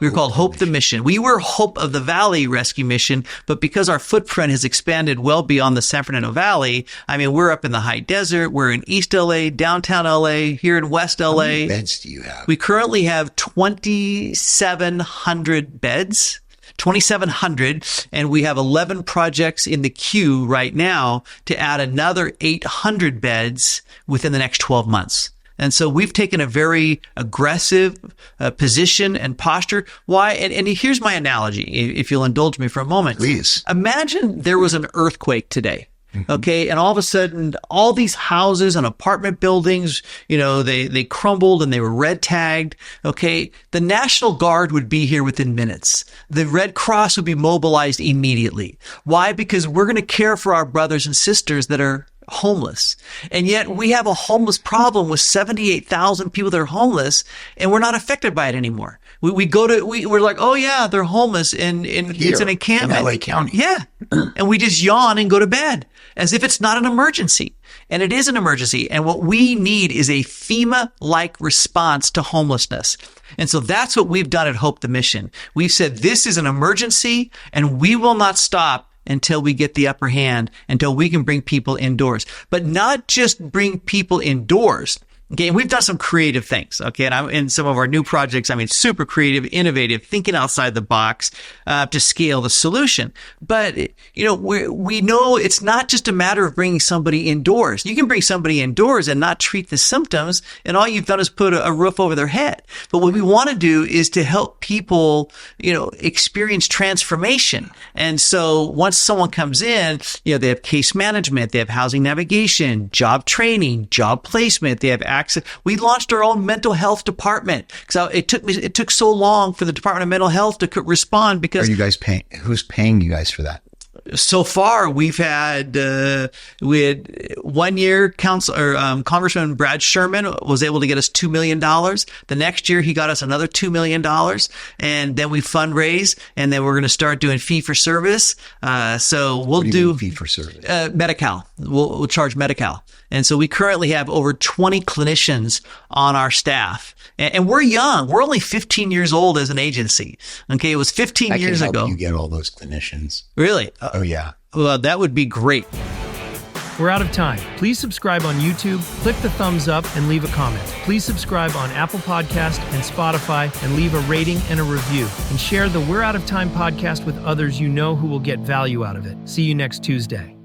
We were called Hope the Mission. We were Hope of the Valley Rescue Mission, but because our footprint has expanded well beyond the San Fernando Valley, I mean, we're up in the high desert. We're in East LA, downtown LA, here in West LA. How many beds do you have? We currently have 2,700 beds. 2,700, and we have 11 projects in the queue right now to add another 800 beds within the next 12 months. And so we've taken a very aggressive position and posture. Why? And here's my analogy, if you'll indulge me for a moment. Please. Imagine there was an earthquake today. Okay. And all of a sudden, all these houses and apartment buildings, they crumbled and they were red tagged. Okay. The National Guard would be here within minutes. The Red Cross would be mobilized immediately. Why? Because we're going to care for our brothers and sisters that are homeless. And yet we have a homeless problem with 78,000 people that are homeless, and we're not affected by it anymore. We're like, oh yeah, they're homeless and it's an encampment. In LA County. Yeah. And we just yawn and go to bed as if it's not an emergency. And it is an emergency. And what we need is a FEMA-like response to homelessness. And so that's what we've done at Hope the Mission. We've said this is an emergency and we will not stop until we get the upper hand, until we can bring people indoors. But not just bring people indoors. Okay, and we've done some creative things. Okay, and I'm in some of our new projects. I mean, super creative, innovative, thinking outside the box to scale the solution. But we know it's not just a matter of bringing somebody indoors. You can bring somebody indoors and not treat the symptoms, and all you've done is put a roof over their head. But what we want to do is to help people, experience transformation. And so once someone comes in, they have case management, they have housing navigation, job training, job placement, they have access. We launched our own mental health department because it took so long for the Department of Mental Health to respond. Because are you guys paying? Who's paying you guys for that? So far, we had 1 year Congressman Brad Sherman was able to get us $2 million. The next year, he got us another $2 million. And then we fundraise, and then we're going to start doing fee for service. So we'll do fee for service. Medi-Cal. We'll charge Medi-Cal. And so we currently have over 20 clinicians on our staff. And we're young. We're only 15 years old as an agency. Okay. It was 15 years ago. You get all those clinicians. Really? Oh, yeah. Well, that would be great. We're out of time. Please subscribe on YouTube, click the thumbs up, and leave a comment. Please subscribe on Apple Podcast and Spotify and leave a rating and a review. And share the We're Out of Time podcast with others you know who will get value out of it. See you next Tuesday.